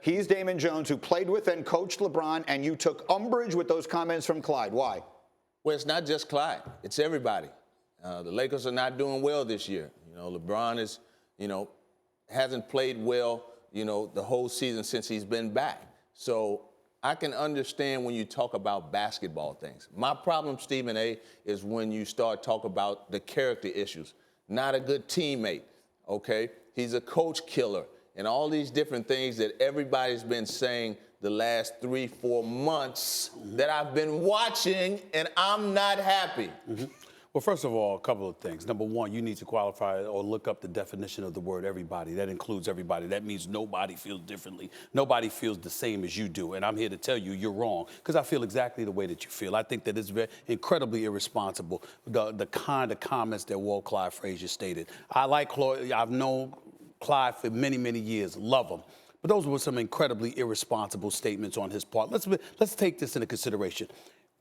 He's Damon Jones, who played with and coached LeBron, and you took umbrage with those comments from Clyde. Why? Well, it's not just Clyde. It's everybody. The Lakers are not doing well this year. LeBron is, hasn't played well, the whole season since he's been back. So I can understand when you talk about basketball things. My problem, Stephen A., is when you start talking about the character issues. Not a good teammate, okay? He's a coach killer, and all these different things that everybody's been saying the last 3-4 months that I've been watching, and I'm not happy. Well, first of all, a couple of things. Number one, you need to qualify or look up the definition of the word everybody. That includes everybody. That means nobody feels differently. Nobody feels the same as you do. And I'm here to tell you you're wrong, because I feel exactly the way that you feel. I think that it's incredibly irresponsible, the kind of comments that Walt Clyde Frazier stated. I've known Clyde for many, many years. Love him. But those were some incredibly irresponsible statements on his part. Let's take this into consideration.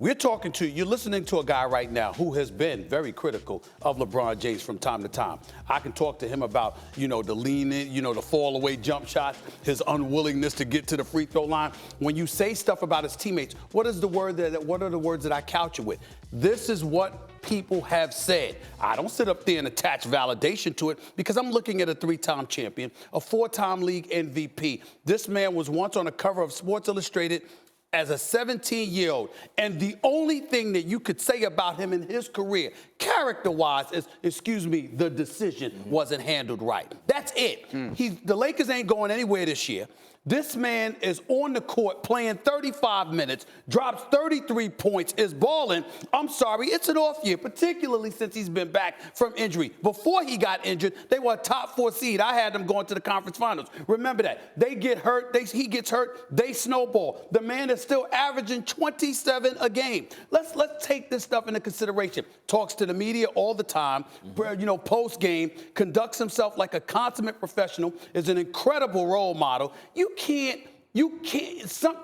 You're listening to a guy right now who has been very critical of LeBron James from time to time. I can talk to him about, the lean in, the fall away jump shots, his unwillingness to get to the free throw line. When you say stuff about his teammates, what are the words that I couch it with? This is what people have said. I don't sit up there and attach validation to it, because I'm looking at a 3-time champion, a 4-time league MVP. This man was once on the cover of Sports Illustrated as a 17-year-old, and the only thing that you could say about him in his career, character-wise, is, the decision wasn't handled right. That's it. The Lakers ain't going anywhere this year. This man is on the court playing 35 minutes, drops 33 points, is balling. I'm sorry, it's an off year, particularly since he's been back from injury. Before he got injured, they were a top 4 seed. I had them going to the conference finals. Remember that. They get hurt, he gets hurt, they snowball. The man is still averaging 27 a game. Let's take this stuff into consideration. Talks to the media all the time, post-game, conducts himself like a consummate professional, is an incredible role model.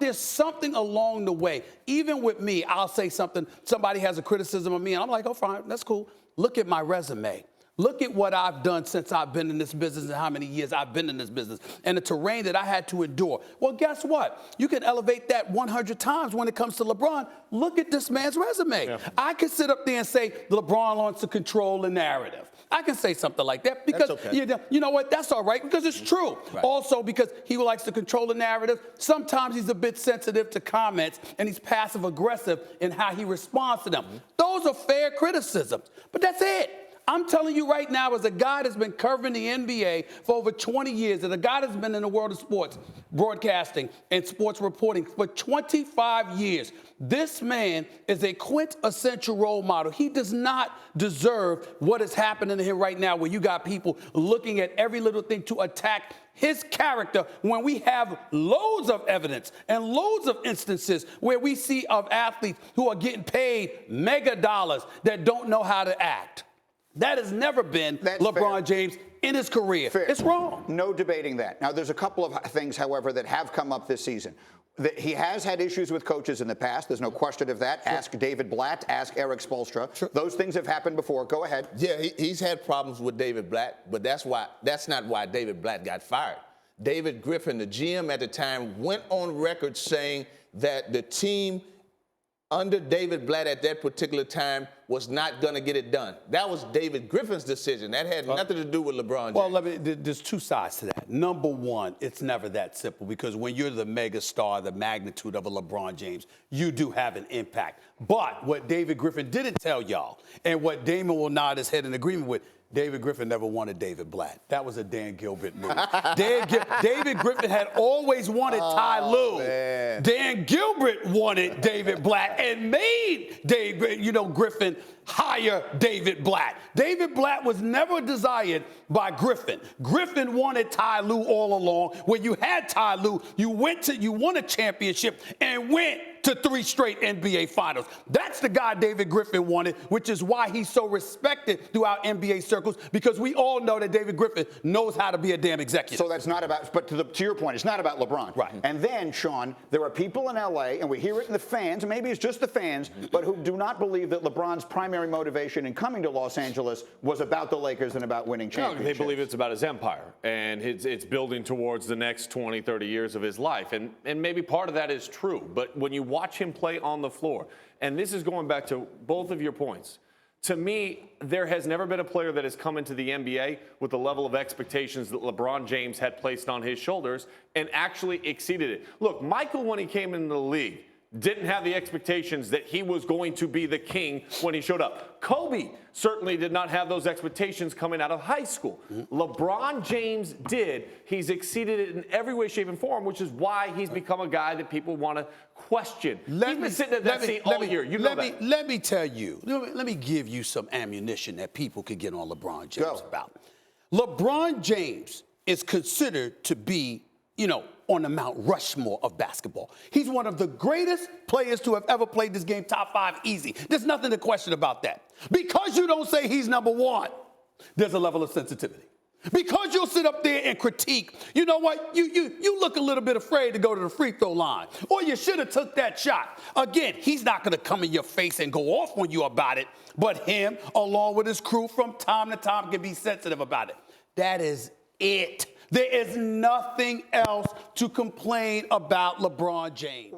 There's something along the way. Even with me, I'll say something, somebody has a criticism of me, and I'm like, oh, fine, that's cool. Look at my resume. Look at what I've done since I've been in this business and how many years I've been in this business and the terrain that I had to endure. Well, guess what? You can elevate that 100 times when it comes to LeBron. Look at this man's resume. Yeah. I can sit up there and say LeBron wants to control the narrative. I can say something like that because, you know what, that's all right, because it's true. Right. Also, because he likes to control the narrative, sometimes he's a bit sensitive to comments, and he's passive-aggressive in how he responds to them. Those are fair criticisms, but that's it. I'm telling you right now, as a guy that's been covering the NBA for over 20 years, as a guy that's been in the world of sports, broadcasting and sports reporting for 25 years, this man is a quintessential role model. He does not deserve what is happening to him right now, where you got people looking at every little thing to attack his character, when we have loads of evidence and loads of instances where we see of athletes who are getting paid mega dollars that don't know how to act. That has never been LeBron James in his career. Fair. It's wrong. No debating that. Now, there's a couple of things, however, that have come up this season. He has had issues with coaches in the past. There's no question of that. Sure. Ask David Blatt. Ask Erik Spoelstra. Sure. Those things have happened before. Go ahead. Yeah, he's had problems with David Blatt, but that's not why David Blatt got fired. David Griffin, the GM at the time, went on record saying that the team under David Blatt at that particular time was not going to get it done. That was David Griffin's decision. That had nothing to do with LeBron James. Well, there's two sides to that. Number one, it's never that simple, because when you're the mega star, the magnitude of a LeBron James, you do have an impact. But what David Griffin didn't tell y'all, and what Damon will nod his head in agreement with, David Griffin never wanted David Blatt. That was a Dan Gilbert move. David Griffin had always wanted Ty Lue. Man. Dan Gilbert wanted David Blatt and made Griffin hire David Blatt. David Blatt was never desired by Griffin. Griffin wanted Ty Lue all along. When you had Ty Lue, you won a championship and went to 3 straight NBA finals. That's the guy David Griffin wanted, which is why he's so respected throughout NBA circles, because we all know that David Griffin knows how to be a damn executive. So that's not about, but to your point, it's not about LeBron. Right. And then, Sean, there are people in LA, and we hear it in the fans, and maybe it's just the fans, but who do not believe that LeBron's primary motivation in coming to Los Angeles was about the Lakers and about winning championships. They believe it's about his empire, and it's building towards the next 20, 30 years of his life. And maybe part of that is true, but when you watch him play on the floor, and this is going back to both of your points, to me, there has never been a player that has come into the NBA with the level of expectations that LeBron James had placed on his shoulders and actually exceeded it. Look, Michael, when he came into the league, didn't have the expectations that he was going to be the king when he showed up. Kobe certainly did not have those expectations coming out of high school. LeBron James did. He's exceeded it in every way, shape, and form, which is why he's become a guy that people want to question. He's been sitting at that seat all year. You know that. Let me tell you, let me give you some ammunition that people could get on LeBron James about. LeBron James is considered to be, on the Mount Rushmore of basketball. He's one of the greatest players to have ever played this game, top 5 easy. There's nothing to question about that. Because you don't say he's number 1, there's a level of sensitivity. Because you'll sit up there and critique, you know what, you look a little bit afraid to go to the free throw line, or you should have took that shot. Again, he's not going to come in your face and go off on you about it, but him, along with his crew, from time to time can be sensitive about it. That is it. There is nothing else to complain about LeBron James.